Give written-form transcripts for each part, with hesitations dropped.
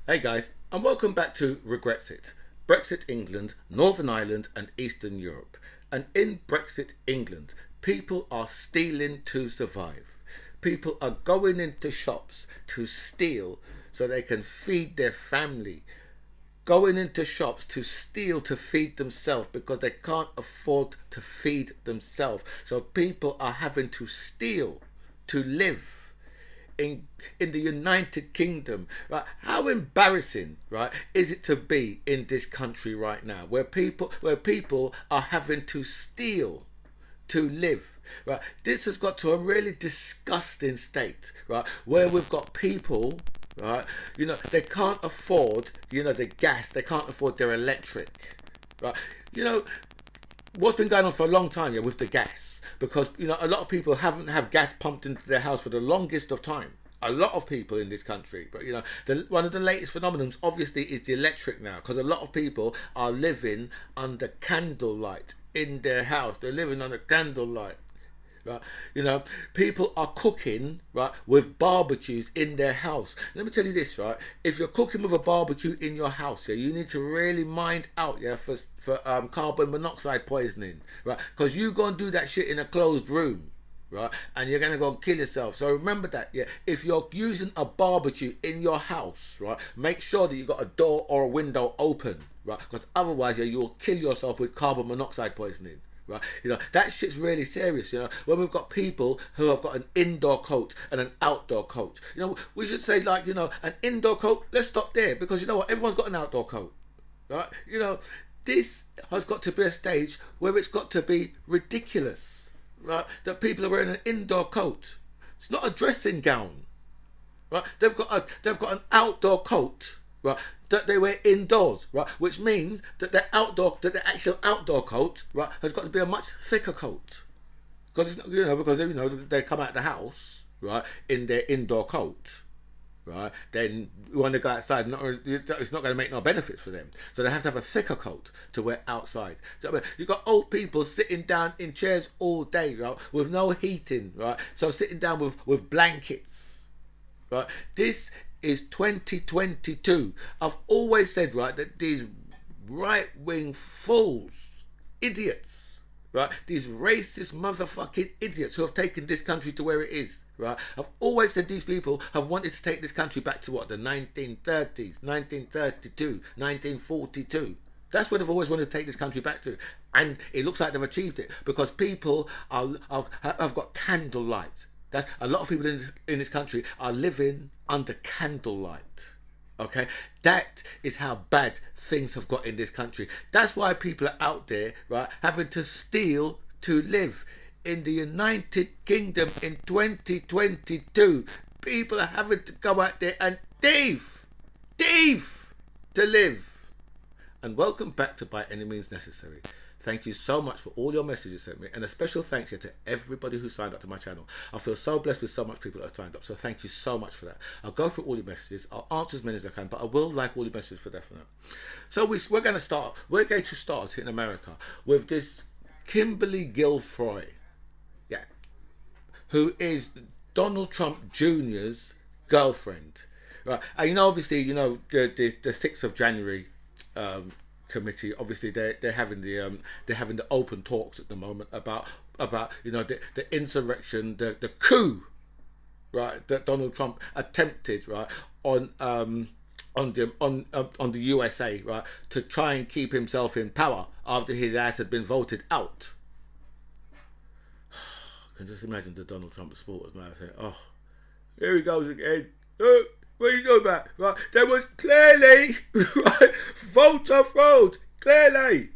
Hey guys, and welcome back to Regrexit. Brexit England, Northern Ireland and Eastern Europe. And in Brexit England, people are stealing to survive. People are going into shops to steal so they can feed their family. Going into shops to steal to feed themselves because they can't afford to feed themselves. So people are having to steal to live. In the United Kingdom, right? How embarrassing, right, is it to be in this country right now, where people are having to steal to live, right? This has got to a really disgusting state, right, where we've got people, right, they can't afford, the gas, they can't afford their electric, right? What's been going on for a long time, with the gas, because a lot of people haven't had gas pumped into their house for the longest of time. A lot of people in this country, but one of the latest phenomenons obviously is the electric now, because a lot of people are living under candlelight in their house. They're living under candlelight, right? People are cooking, right, with barbecues in their house. Let me tell you this, right? If you're cooking with a barbecue in your house, you need to really mind out, for carbon monoxide poisoning, right? Because you go and do that shit in a closed room, right, and you're gonna go kill yourself. So remember that, if you're using a barbecue in your house, right, make sure that you got a door or a window open, right, because otherwise, you'll kill yourself with carbon monoxide poisoning, right? That shit's really serious. When we've got people who have got an indoor coat and an outdoor coat, we should say, like, an indoor coat. Let's stop there, because everyone's got an outdoor coat, right? This has got to be a stage where it's got to be ridiculous, right, that people are wearing an indoor coat. It's not a dressing gown, right? They've got an outdoor coat, right, that they wear indoors, right, which means that the actual outdoor coat, right, has got to be a much thicker coat, because it's not, because they come out of the house, right, in their indoor coat, right, then when they go outside, it's not going to make no benefit for them. So they have to have a thicker coat to wear outside. So, you've got old people sitting down in chairs all day, right, with no heating, right? So sitting down with blankets, right? This is 2022. I've always said, right, that these right-wing fools, idiots, right, these racist motherfucking idiots who have taken this country to where it is, right? I've always said these people have wanted to take this country back to what, the 1930s, 1932, 1942. That's where they've always wanted to take this country back to, and it looks like they've achieved it, because people have got candlelight. That's a lot of people in this country are living under candlelight. Okay, that is how bad things have got in this country. That's why people are out there, right, having to steal to live. In the United Kingdom in 2022, people are having to go out there and thief to live. And welcome back to By Any Means Necessary. Thank you so much for all your messages you sent me, and a special thanks here to everybody who signed up to my channel. I feel so blessed with so much people that have signed up, so thank you so much for that. I'll go through all your messages, I'll answer as many as I can, but I will like all your messages for definite. So we're going to start in America with this Kimberly Guilfoyle, who is Donald Trump Jr.'s girlfriend, right? And obviously, the 6th of January committee. Obviously, they're having the open talks at the moment about the insurrection, the coup, right, that Donald Trump attempted, right, on the USA, right, to try and keep himself in power after his ass had been voted out. I can just imagine the Donald Trump supporters now saying, "Oh, here he goes again. Oh, what are you doing about?" Right, there was clearly, right, voter fraud, clearly.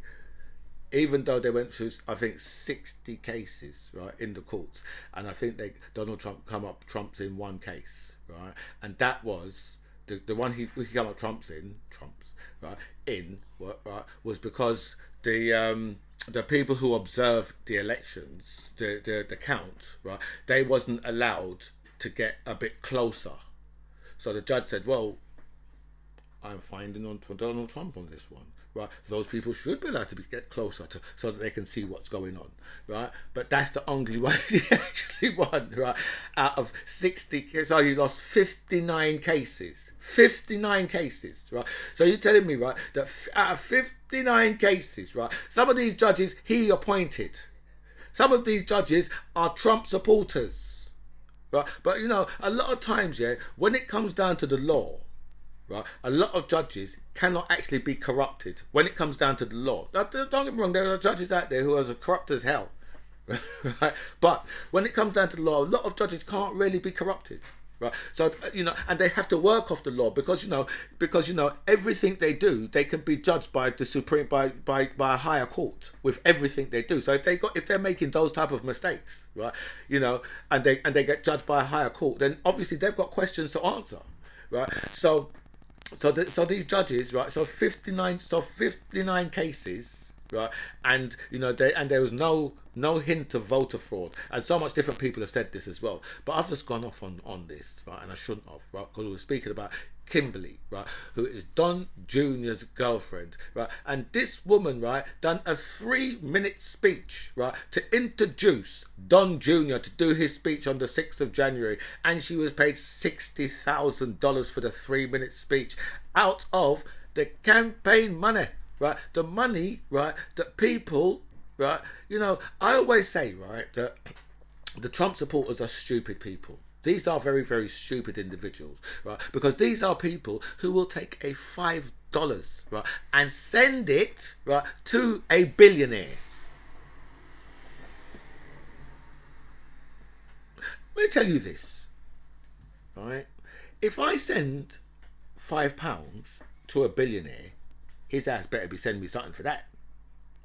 Even though they went through, I think, 60 cases, right, in the courts, and I think Donald Trump come up trumps in one case, right, and that was the one he came up trumps, right, was because the people who observed the elections, the count, right, they wasn't allowed to get a bit closer. So the judge said, well, I'm finding on for Donald Trump on this one, right? Those people should be allowed to get closer to, so that they can see what's going on, right? But that's the only way he actually won, right? Out of 60, so you lost 59 cases. 59 cases, right? So you're telling me, right, that out of 59 cases, right, some of these judges he appointed. Some of these judges are Trump supporters, right? But you know, a lot of times, yeah, when it comes down to the law, right, a lot of judges cannot actually be corrupted when it comes down to the law. Now, don't get me wrong, there are judges out there who are as corrupt as hell, right? But when it comes down to the law, a lot of judges can't really be corrupted. Right. So you know, and they have to work off the law because you know everything they do, they can be judged by the supreme by a higher court with everything they do. So if they're making those type of mistakes, right, you know, and they get judged by a higher court, then obviously they've got questions to answer, right? So these judges, right, so 59 cases. Right, and you know there was no hint of voter fraud, and so much different people have said this as well. But I've just gone off on this, right, and I shouldn't have, right, because we were speaking about Kimberly, right, who is Don Jr.'s girlfriend, right, and this woman, right, done a 3-minute speech, right, to introduce Don Jr. to do his speech on the 6th of January, and she was paid $60,000 for the 3-minute speech out of the campaign money. Right, the money, right, that people, right, you know, I always say, right, that the Trump supporters are stupid people. These are very, very stupid individuals, right, because these are people who will take a $5, right, and send it, right, to a billionaire. Let me tell you this, right, if I send £5 to a billionaire, his ass better be sending me something for that.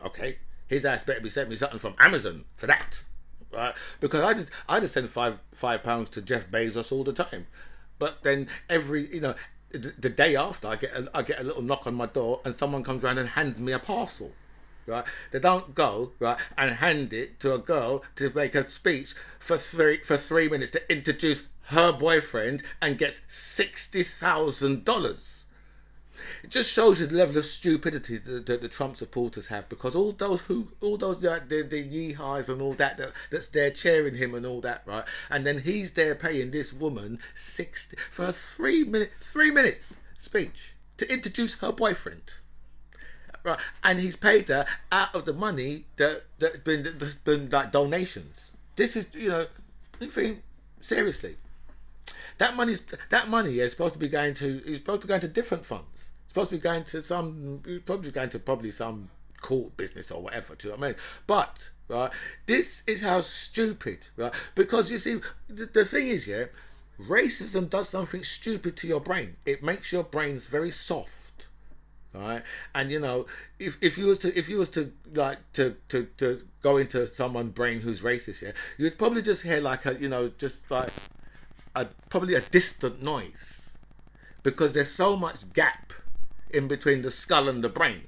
Okay? His ass better be sending me something from Amazon for that. Right? Because I just send £5 to Jeff Bezos all the time. But then the day after I get a little knock on my door and someone comes around and hands me a parcel. Right? They don't go, right, and hand it to a girl to make a speech for 3 minutes to introduce her boyfriend and gets $60,000. It just shows you the level of stupidity that the Trump supporters have, because all those the yeehaws and all that's there cheering him and all that, right? And then he's there paying this woman 60 for a 3 minutes speech to introduce her boyfriend, right? And he's paid her out of the money that's been like donations. This is, you know, seriously. That money is supposed to be going to different funds. It's supposed to be going to some court business or whatever. Do you know what I mean? But right, this is how stupid, right? Because you see, the thing is, yeah, racism does something stupid to your brain. It makes your brains very soft, right? And you know, if you was to go into someone's brain who's racist, yeah, you'd probably just hear like probably a distant noise, because there's so much gap in between the skull and the brain,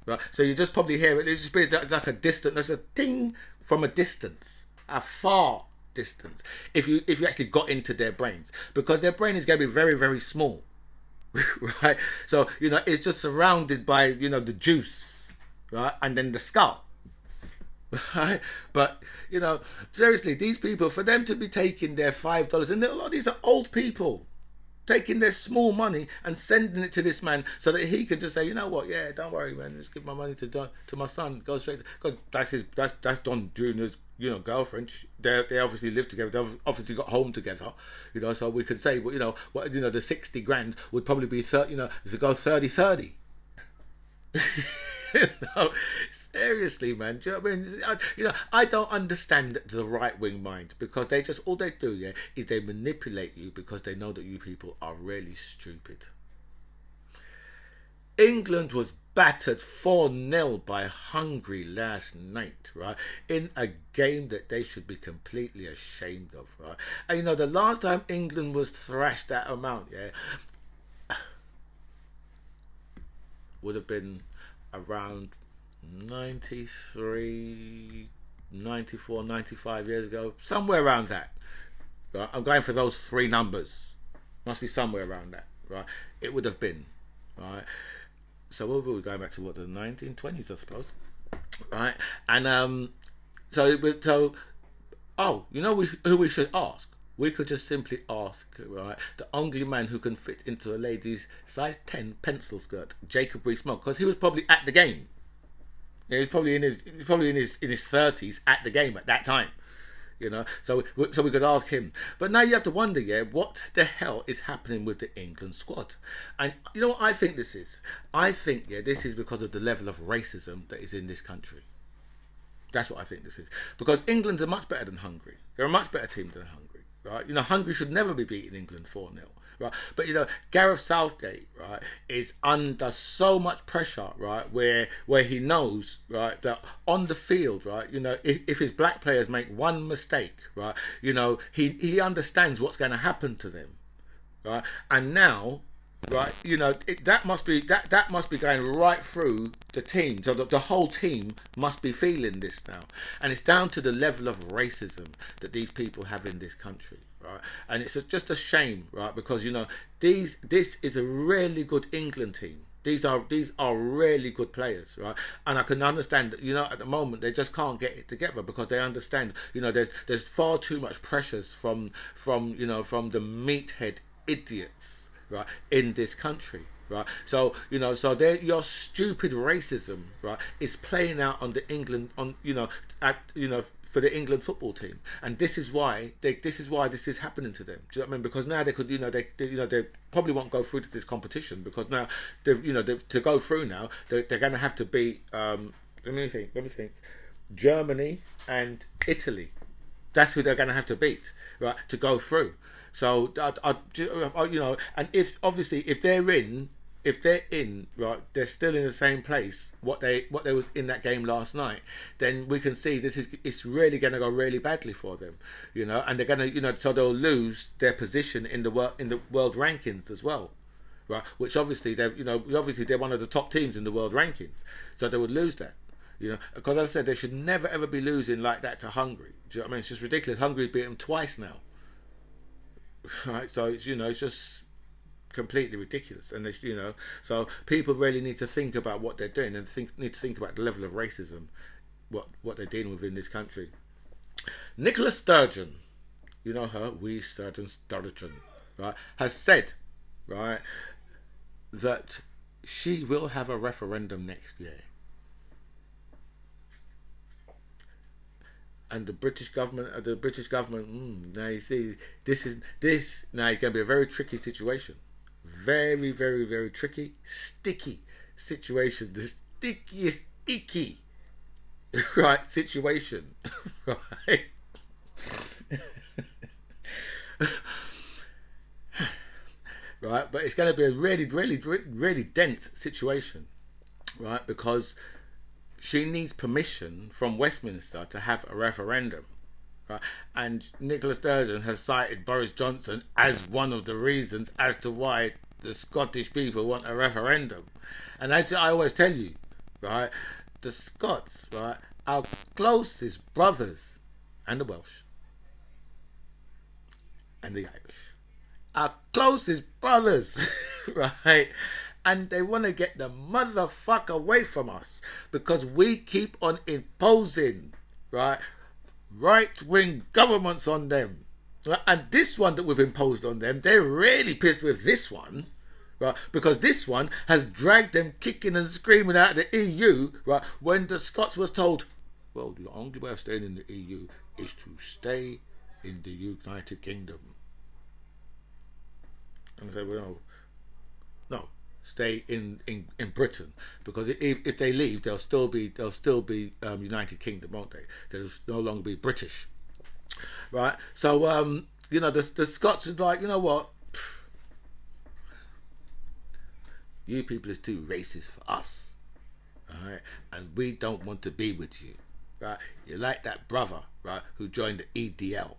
right? So you just probably hear it. It's just be like a distant. There's a ting from a distance, a far distance. If you actually got into their brains, because their brain is going to be very, very small, right? So you know, it's just surrounded by, you know, the juice, right, and then the skull. Right, but you know, seriously, these people, for them to be taking their $5, and a lot of these are old people, taking their small money and sending it to this man so that he can just say, you know what, yeah, don't worry, man, just give my money to my son, go straight, because that's Don Jr.'s, you know, girlfriend. They obviously live together. They've obviously got home together, you know. So we could say, well, you know, what, you know, the 60 grand would probably be 30, you know, to go 30-30. No, seriously, man. Do you know what I mean? I don't understand the right-wing mind, because all they do, yeah, is they manipulate you because they know that you people are really stupid. England was battered 4-0 by Hungary last night, right? In a game that they should be completely ashamed of, right? And you know, the last time England was thrashed that amount, yeah, would have been around 93, 94, 95 years ago, somewhere around that. Right? I'm going for those 3 numbers. Must be somewhere around that. right, it would have been, right. So what were we going back to? What, the 1920s, I suppose, right? And so oh, you know who we should ask? We could just simply ask, right, the only man who can fit into a lady's size 10 pencil skirt, Jacob Rees-Mogg, because he was probably at the game. Yeah, he's probably in his 30s at the game at that time, you know. So we could ask him. But now you have to wonder, yeah, what the hell is happening with the England squad? And you know what I think this is? I think, yeah, this is because of the level of racism that is in this country. That's what I think this is. Because England are much better than Hungary. They're a much better team than Hungary, right? You know, Hungary should never be beating England 4-0, right? But, you know, Gareth Southgate, right, is under so much pressure, right, where he knows, right, that on the field, right, you know, if his black players make one mistake, right, you know, he understands what's going to happen to them, right? And now, right, you know, that must be going right through the team. So the whole team must be feeling this now, and it's down to the level of racism that these people have in this country, right? And it's just a shame, right, because, you know, this is a really good England team. These are really good players, right? And I can understand that, you know, at the moment they just can't get it together because they understand, you know, there's far too much pressures from you know, from the meathead idiots, right, in this country, right? So, you know, so your stupid racism, right, is playing out on the England, on, you know, for the England football team, and this is why this is happening to them. Do you know what I mean? Because now they could, you know, they probably won't go through to this competition because now to go through now they're going to have to beat let me think, Germany and Italy. That's who they're going to have to beat, right, to go through. So, you know, and if they're in, right, they're still in the same place what they was in that game last night, then we can see it's really going to go really badly for them, you know, and they're going to, you know, so they'll lose their position in the world rankings as well, right? Which obviously they're one of the top teams in the world rankings, so they would lose that. You know, because as I said, they should never ever be losing like that to Hungary. Do you know what I mean? It's just ridiculous. Hungary's beat them twice now. Right, so it's, you know, it's just completely ridiculous, and it's, you know, so people really need to think about what they're doing and need to think about the level of racism, what they're dealing with in this country. Nicola Sturgeon, you know her, Sturgeon, right, has said, right, that she will have a referendum next year. And the British government, now you see, this now it's going to be a very tricky situation. Very, very, very tricky, sticky situation. The stickiest, icky, right, situation, right? Right, but it's going to be a really, really, really dense situation, right, because she needs permission from Westminster to have a referendum, right? And Nicola Sturgeon has cited Boris Johnson as one of the reasons as to why the Scottish people want a referendum. And as I always tell you, right, the Scots, right, our closest brothers, and the Welsh and the Irish, our closest brothers, right? And they want to get the motherfucker away from us because we keep on imposing, right, right-wing governments on them. Right? And this one that we've imposed on them, they're really pissed with this one, right, because this one has dragged them kicking and screaming out of the EU, right, when the Scots was told, well, the only way of staying in the EU is to stay in the United Kingdom. And they say, well, no. Stay in Britain, because if they leave, they'll still be United Kingdom, won't they? They'll no longer be British, right? So you know, the Scots is like, you know what, you people is too racist for us, all right? And we don't want to be with you, right? You're like that brother, right, who joined the EDL.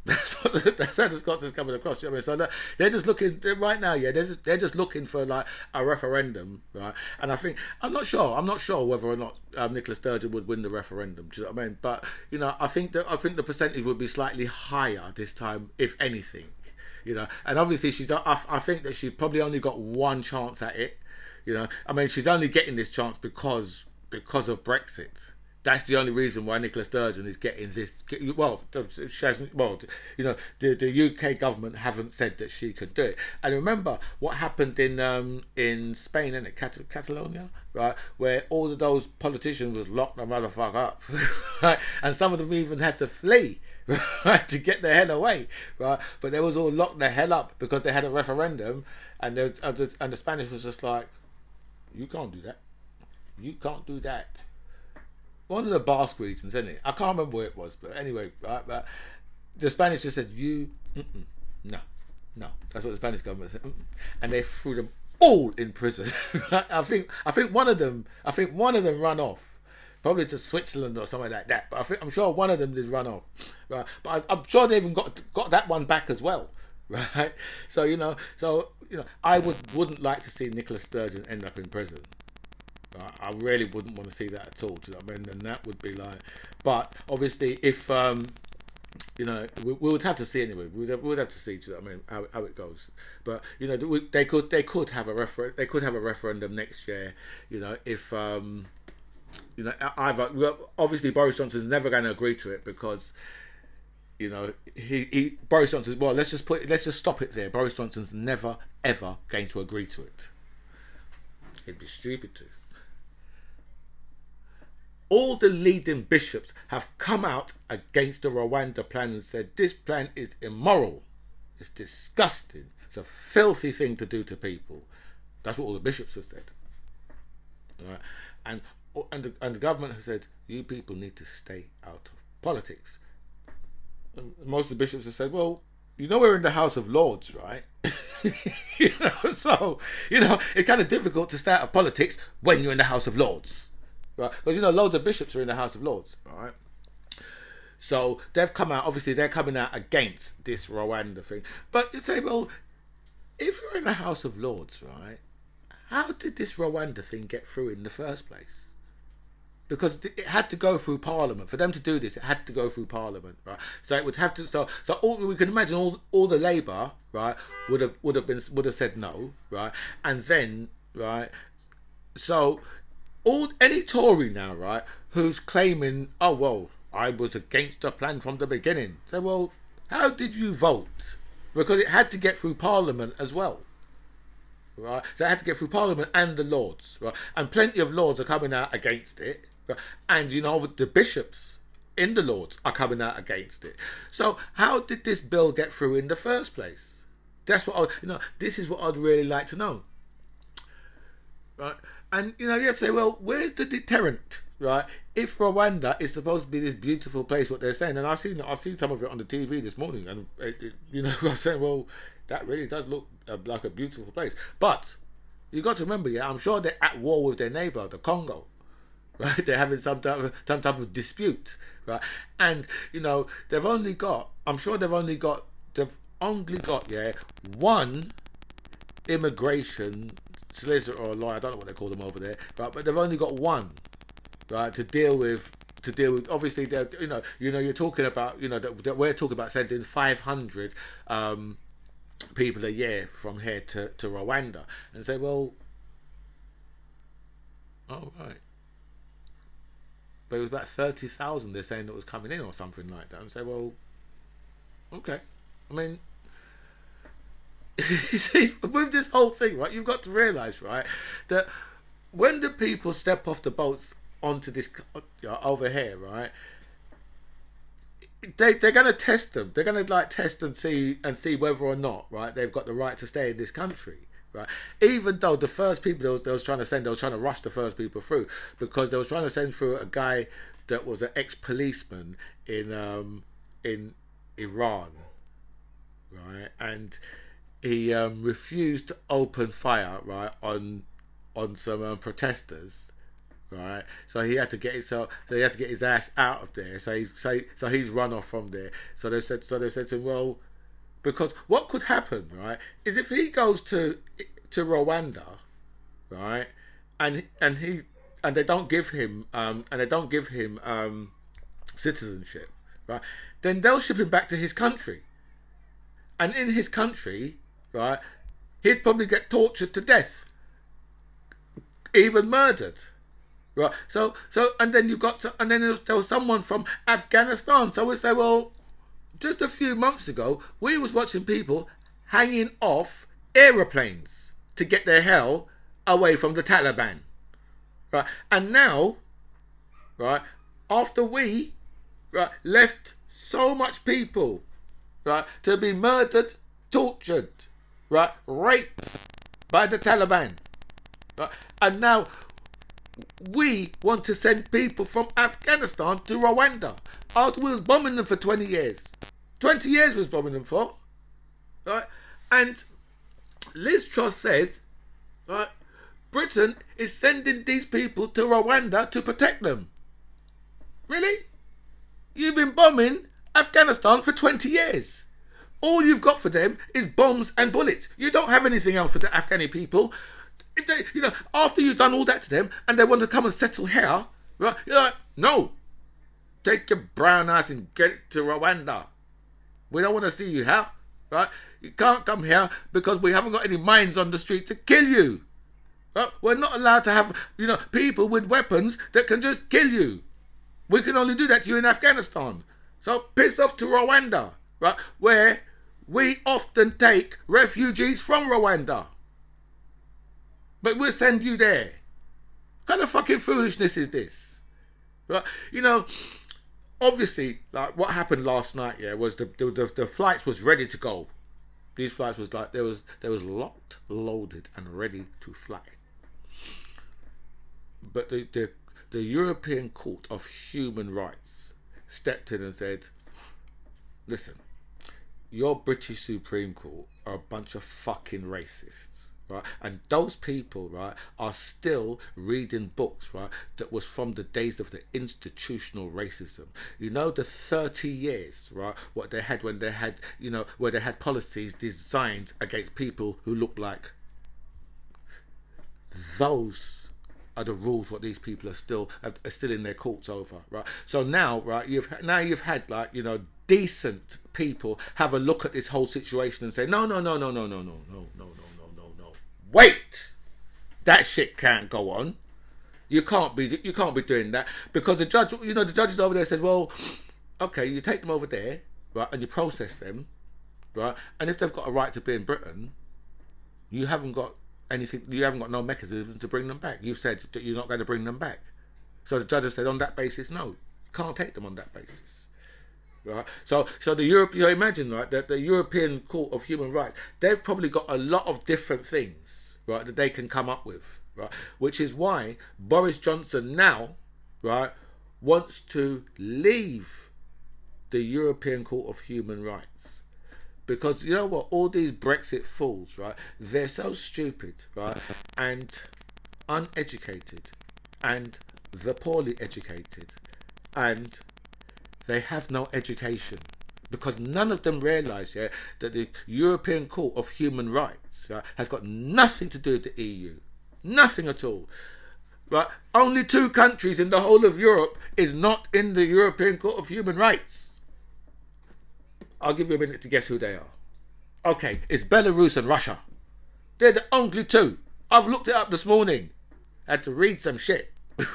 That's how the Scots is coming across. You know what I mean? So they're just looking right now. Yeah, they're just looking for like a referendum, right? And I think I'm not sure whether or not Nicola Sturgeon would win the referendum. Do you know what I mean? But you know, I think the percentage would be slightly higher this time, if anything. you know. And obviously she's I think that she probably only got one chance at it, you know. I mean, she's only getting this chance because of Brexit. That's the only reason why Nicola Sturgeon is getting this. Well, she hasn't. Well, you know, the UK government haven't said that she can do it. And remember what happened in Spain, in Catalonia, right, where all of those politicians was locked the motherfucker up, right, and some of them even had to flee, right, to get the hell away, right. But they was all locked the hell up because they had a referendum, and the Spanish was just like, you can't do that, you can't do that. One of the Basque regions, isn't it? I can't remember where it was, but anyway, right? But the Spanish just said, no. That's what the Spanish government said, and they threw them all in prison. I think one of them ran off, probably to Switzerland or something like that. But I'm sure one of them did run off, right? But I'm sure they even got that one back as well, right? So I wouldn't like to see Nicola Sturgeon end up in prison. I really wouldn't want to see that at all. Do you know what I mean? And that would be like, but obviously, if you know, we would have to see anyway. We would have to see. Do you know what I mean? How it goes. But you know, they could have a referendum next year. You know, if you know, obviously Boris Johnson's never going to agree to it because, you know, Boris Johnson. Well, let's just stop it there. Boris Johnson's never ever going to agree to it. It'd be stupid to. All the leading bishops have come out against the Rwanda plan and said this plan is immoral, it's disgusting, it's a filthy thing to do to people. That's what all the bishops have said. Right? And the government has said, you people need to stay out of politics. And most of the bishops have said, well, you know, we're in the House of Lords, right? You know, so, you know, it's kind of difficult to stay out of politics when you're in the House of Lords, right? Because, you know, loads of bishops are in the House of Lords, right? So they've come out, obviously they're coming out against this Rwanda thing. But you say, well, if you're in the House of Lords, right, how did this Rwanda thing get through in the first place? Because it had to go through Parliament. For them to do this, it had to go through Parliament, right? So it would have to. So we can imagine all the Labour, right, would have said no, right, and then, right. So any Tory now, right, who's claiming, oh well, I was against the plan from the beginning. So well, how did you vote? Because it had to get through Parliament as well. Right, so it had to get through Parliament and the Lords, right, and plenty of Lords are coming out against it, right? And you know the bishops in the Lords are coming out against it. So how did this bill get through in the first place? That's what this is what I'd really like to know, right? And you know, you have to say, well, where's the deterrent, right? If Rwanda is supposed to be this beautiful place, what they're saying, and I've seen some of it on the TV this morning, and you know, I was saying, well, that really does look like a beautiful place. But you got to remember, yeah, I'm sure they're at war with their neighbour, the Congo, right? They're having some type of dispute, right? And you know, I'm sure they've only got yeah, one immigration solicitor or lawyer, I don't know what they call them over there, right? But they've only got one, right, to deal with. Obviously, you're talking about, you know, that we're talking about sending 500 people a year from here to Rwanda, and say, well, oh right, but it was about 30,000 they're saying that was coming in or something like that, and say, well, okay. I mean, you see, with this whole thing, right, you've got to realise, right, that when the people step off the boats onto this over here, right, they're going to test them. They're going to like test and see whether or not, right, they've got the right to stay in this country, right? Even though the first people they was trying to rush the first people through, because they was trying to send through a guy that was an ex-policeman in Iran, right, and he refused to open fire, right, on some protesters. Right, so he had to get his ass out of there. So he's run off from there. So they said to him, well, because what could happen, right, is if he goes to Rwanda, right, and they don't give him citizenship, right, then they'll ship him back to his country. And in his country, right, he'd probably get tortured to death, even murdered. Right. And then there was someone from Afghanistan. So we say, well, just a few months ago, we was watching people hanging off aeroplanes to get their hell away from the Taliban. Right. And now, right, after we, right, left so much people, right, to be murdered, tortured, right, raped by the Taliban, right, and now we want to send people from Afghanistan to Rwanda after we was bombing them for 20 years. 20 years we was bombing them for, right? And Liz Truss said, right, Britain is sending these people to Rwanda to protect them. Really? You've been bombing Afghanistan for 20 years. All you've got for them is bombs and bullets. You don't have anything else for the Afghani people. If they, you know, after you've done all that to them and they want to come and settle here, right, you're like, no. Take your brown ass and get it to Rwanda. We don't want to see you here, right? You can't come here because we haven't got any mines on the street to kill you. Right? We're not allowed to have, you know, people with weapons that can just kill you. We can only do that to you in Afghanistan. So piss off to Rwanda, right? Where we often take refugees from Rwanda. But we'll send you there. What kind of fucking foolishness is this? Right? You know, obviously, like what happened last night, yeah, was the flights was ready to go. These flights was like, they was locked, loaded, and ready to fly. But the European Court of Human Rights stepped in and said, listen, your British Supreme Court are a bunch of fucking racists. Right, and those people, right, are still reading books, right, that was from the days of the institutional racism. You know, the 30 years, right, what they had when they had, you know, where they had policies designed against people who look like. Those are the rules what these people are still in their courts over, right? So now, right, you've had, like, you know, decent people have a look at this whole situation and say, no. Wait, that shit can't go on. You can't be doing that, because the judge, you know, the judges over there said, well, okay, you take them over there, right, and you process them, right, and if they've got a right to be in Britain, you haven't got anything, you haven't got no mechanism to bring them back. You've said that you're not going to bring them back. So the judges said on that basis, no, you can't take them on that basis. Right. So the you imagine, right, that the European Court of Human Rights, they've probably got a lot of different things, right, that they can come up with, right, which is why Boris Johnson now, right, wants to leave the European Court of Human Rights, because you know what, all these Brexit fools, right, they're so stupid, right, and uneducated, and the poorly educated, and they have no education, because none of them realise, yeah, that the European Court of Human Rights, right, has got nothing to do with the EU. Nothing at all. Right? Only 2 countries in the whole of Europe is not in the European Court of Human Rights. I'll give you a minute to guess who they are. Okay, it's Belarus and Russia. They're the only 2. I've looked it up this morning. I had to read some shit.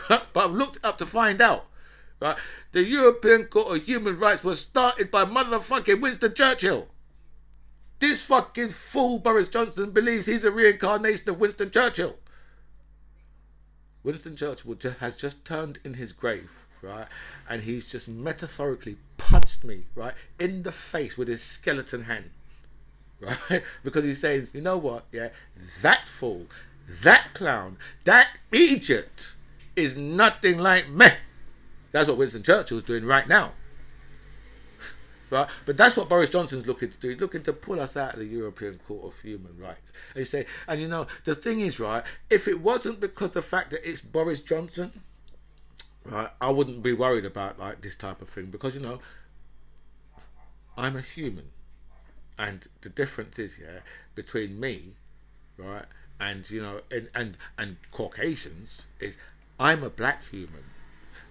But I've looked it up to find out. Right? The European Court of Human Rights was started by motherfucking Winston Churchill. This fucking fool Boris Johnson believes he's a reincarnation of Winston Churchill. Winston Churchill has just turned in his grave, right? And he's just metaphorically punched me, right, in the face with his skeleton hand, right? Because he's saying, you know what, yeah, that fool, that clown, that idiot is nothing like me. That's what Winston Churchill's doing right now. Right? But that's what Boris Johnson's looking to do. He's looking to pull us out of the European Court of Human Rights. And he say, and you know, the thing is, right, if it wasn't because of the fact that it's Boris Johnson, right, I wouldn't be worried about like this type of thing, because, you know, I'm a human. And the difference is, yeah, between me, right, and, you know, and Caucasians is I'm a black human.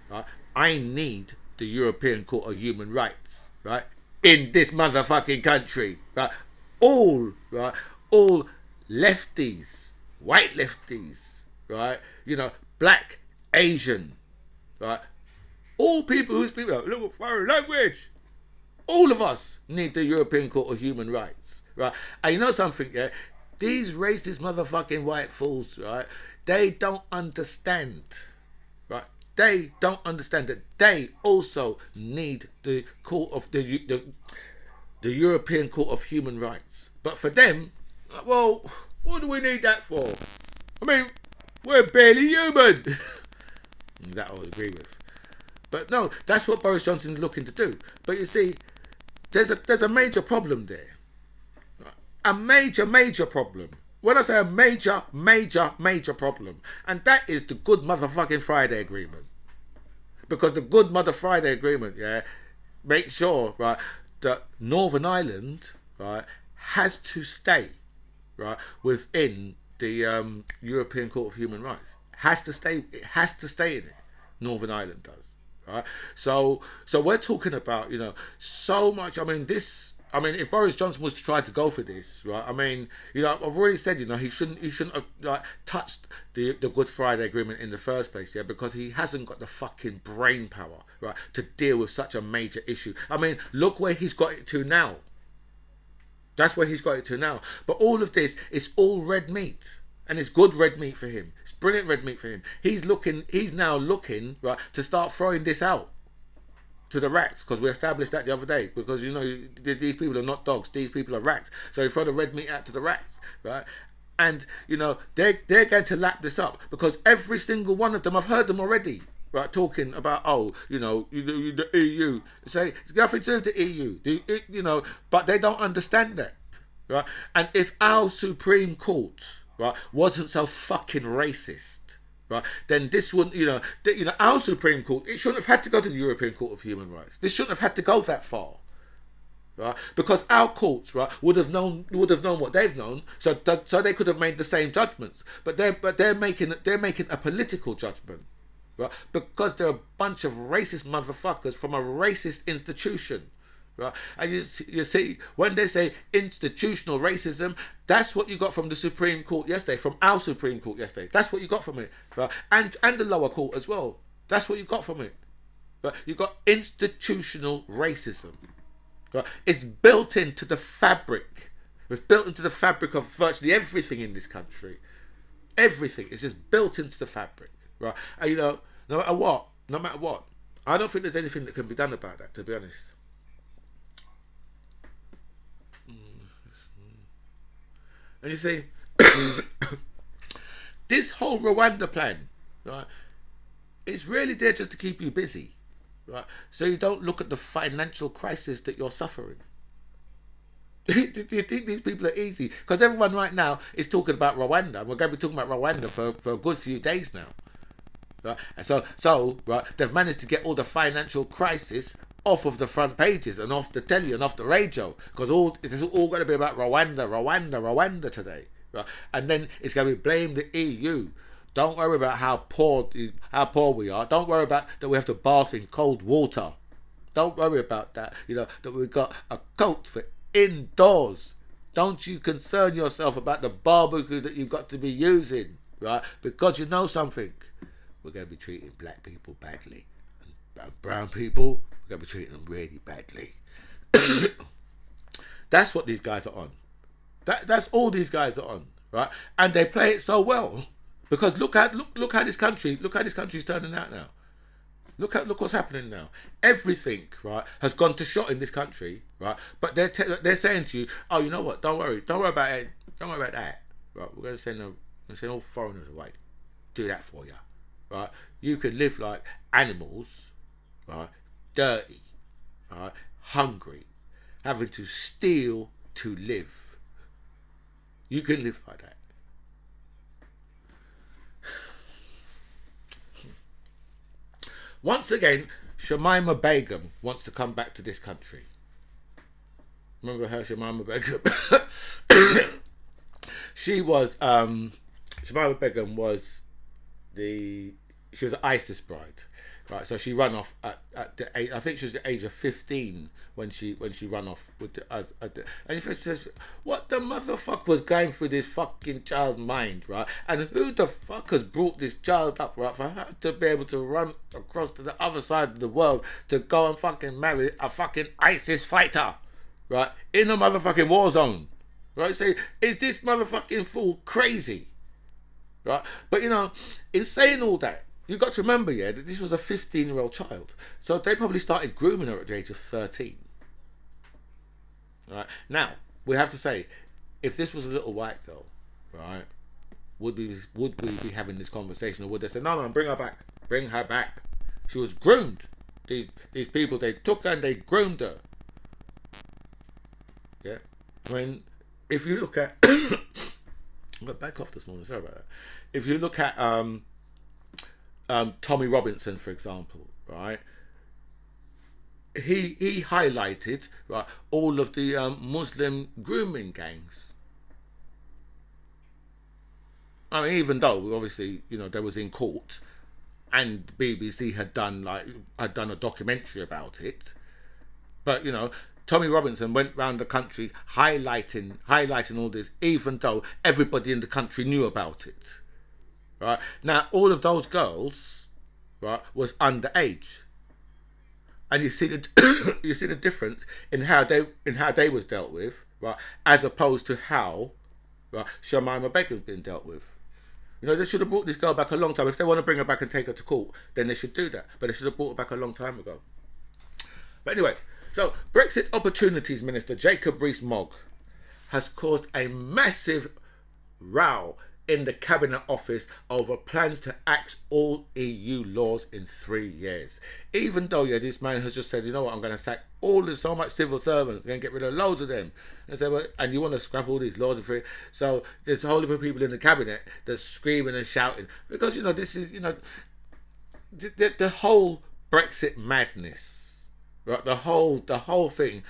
Right? I need the European Court of Human Rights, right, in this motherfucking country. Right? All right, all lefties, white lefties, right? You know, black, Asian, right? All people who speak a little foreign language. All of us need the European Court of Human Rights, right? And you know something, yeah? These racist motherfucking white fools, right? They don't understand, right? They don't understand that they also need the court of the European Court of Human Rights. But for them, well, what do we need that for? I mean, we're barely human. That I would agree with. But no, that's what Boris Johnson's looking to do. But you see, there's a major problem there. A major problem. When I say a major problem, and that is the Good Motherfucking Friday Agreement. Because the Good Mother Friday Agreement, yeah, makes sure, right, that Northern Ireland, right, has to stay, right, within the European Court of Human Rights. Has to stay. It has to stay in it. Northern Ireland does. Right? So we're talking about, you know, so much. I mean, if Boris Johnson was to try to go for this, right? I mean, you know, I've already said, you know, he shouldn't have like touched the Good Friday Agreement in the first place, yeah, because he hasn't got the fucking brain power, right, to deal with such a major issue. I mean, look where he's got it to now. That's where he's got it to now. But all of this is all red meat. And it's good red meat for him. It's brilliant red meat for him. He's now looking, right, to start throwing this out to the rats, because we established that the other day. Because, you know, these people are not dogs. These people are rats. So he throw the red meat out to the rats, right? And, you know, they're going to lap this up, because every single one of them, I've heard them already, right, talking about, oh, you know, the EU. Say it's nothing to do with the EU, you know, but they don't understand that, right? And if our Supreme Court, right, wasn't so fucking racist, right, then this wouldn't, you know, our Supreme Court, it shouldn't have had to go to the European Court of Human Rights. This shouldn't have had to go that far, right? Because our courts, right, would have known what they've known, so they could have made the same judgments. But they're making a political judgment, right? Because they're a bunch of racist motherfuckers from a racist institution. Right? And you see, when they say institutional racism, that's what you got from the Supreme Court yesterday, from our Supreme Court yesterday. That's what you got from it, right? And the lower court as well. That's what you got from it. Right? You got institutional racism. Right? It's built into the fabric. It's built into the fabric of virtually everything in this country. Everything is just built into the fabric, right? And you know, no matter what, I don't think there's anything that can be done about that, to be honest. And you see, this whole Rwanda plan, right, is really there just to keep you busy, right? So you don't look at the financial crisis that you're suffering. Do you think these people are easy? Because everyone right now is talking about Rwanda, and we're going to be talking about Rwanda for a good few days now, right? And so right, they've managed to get all the financial crisis off of the front pages and off the telly and off the radio, because it's all going to be about Rwanda today, right? And then it's going to be blame the EU. Don't worry about how poor we are. Don't worry about that we have to bath in cold water. Don't worry about that. You know, that we've got a coat for indoors. Don't you concern yourself about the barbecue that you've got to be using, right? Because you know something, we're going to be treating black people badly, and brown people, we're going to be treating them really badly. That's what these guys are on. That's all these guys are on, right? And they play it so well, because look how this country's turning out now. Look what's happening now. Everything, right, has gone to shot in this country, right? But they're saying to you, oh, you know what? Don't worry about it. Don't worry about that. Right? We're going to send all foreigners away. Do that for you, right? You can live like animals, right? Dirty, right? Hungry, having to steal to live. You can live like that. Once again, Shamima Begum wants to come back to this country. Remember her, Shamima Begum? Shamima Begum was she was an ISIS bride. right? So she ran off at the age, I think she was the age of 15 when she ran off with and she says, what the motherfucker was going through this fucking child's mind, right? And who the fuck has brought this child up, right, for her to be able to run across to the other side of the world to go and fucking marry a fucking ISIS fighter, right, in a motherfucking war zone, right? Say, is this motherfucking fool crazy, right? But you know, in saying all that, you got to remember, yeah, that this was a 15-year-old child, so they probably started grooming her at the age of 13. Right now, we have to say, if this was a little white girl, right, would we be having this conversation, or would they say, no, bring her back, bring her back? She was groomed. These people, they took her and they groomed her. Yeah, when if you look at, I got a bad cough this morning. Sorry about that. If you look at Tommy Robinson, for example, right, he highlighted, right, all of the Muslim grooming gangs. I mean, even though obviously, you know, they was in court, and BBC had done a documentary about it, but you know, Tommy Robinson went around the country highlighting all this, even though everybody in the country knew about it. Right now, all of those girls, right, was underage, and you see the you see the difference in how they was dealt with, right, as opposed to how, right, Shamima Begum's been dealt with. You know, they should have brought this girl back a long time. If they want to bring her back and take her to court, then they should do that. But they should have brought her back a long time ago. But anyway, so Brexit Opportunities Minister Jacob Rees-Mogg has caused a massive row in the Cabinet Office over plans to axe all EU laws in 3 years. Even though, yeah, this man has just said, you know what, I'm going to sack so much civil servants, I'm going to get rid of loads of them. And say, well, and you want to scrap all these laws in 3 years? So there's a whole heap of people in the Cabinet that's screaming and shouting, because, you know, this is, you know, the whole Brexit madness. Right, the whole thing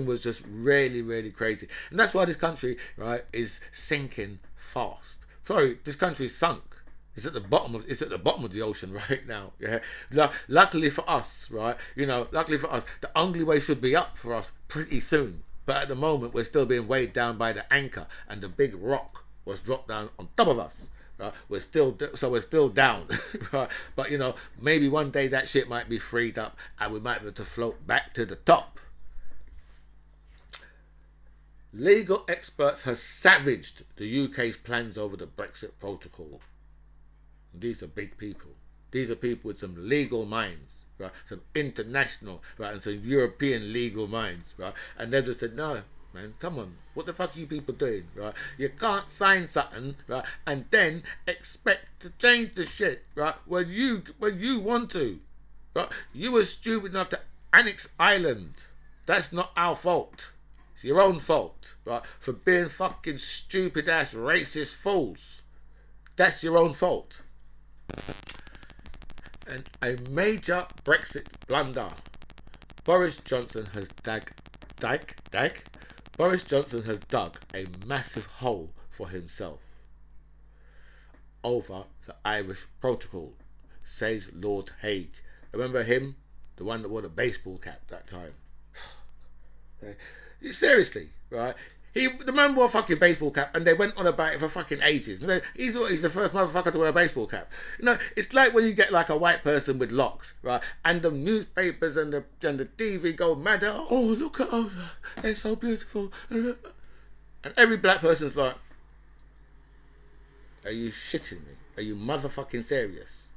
was just really crazy, and that's why this country, right, is sinking fast. Sorry, this country is sunk. It's at the bottom of the ocean right now. Yeah. Luckily for us, right, you know, luckily for us, the only way should be up for us pretty soon. But at the moment, we're still being weighed down by the anchor, and the big rock was dropped down on top of us. Right? We're still down, right? But you know, maybe one day that shit might be freed up, and we might be able to float back to the top. Legal experts have savaged the UK's plans over the Brexit protocol. These are big people. These are people with some legal minds, right? Some international, right, and some European legal minds, right? And they've just said, no, man, come on, what the fuck are you people doing, right? You can't sign something, right, and then expect to change the shit, right, when you want to, right? You were stupid enough to annex Ireland. That's not our fault. It's your own fault, right, for being fucking stupid ass racist fools. That's your own fault. And a major Brexit blunder. Boris Johnson has Boris Johnson has dug a massive hole for himself over the Irish protocol, says Lord Hague. Remember him? The one that wore the baseball cap that time. Seriously, right? The man wore a fucking baseball cap, and they went on about it for fucking ages. He's the first motherfucker to wear a baseball cap. You know, it's like when you get like a white person with locks, right? And the newspapers and the TV go mad. Oh, look at them, they're so beautiful. And every black person's like, are you shitting me? Are you motherfucking serious?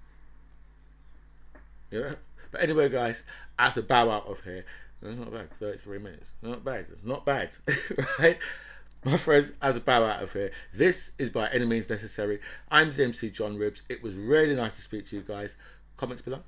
You know? But anyway, guys, I have to bow out of here. That's not bad, 33 minutes. Not bad, it's not bad, right? My friends, I have to bow out of here. This is By Any Means Necessary. I'm the MC John Ribbs. It was really nice to speak to you guys. Comments below.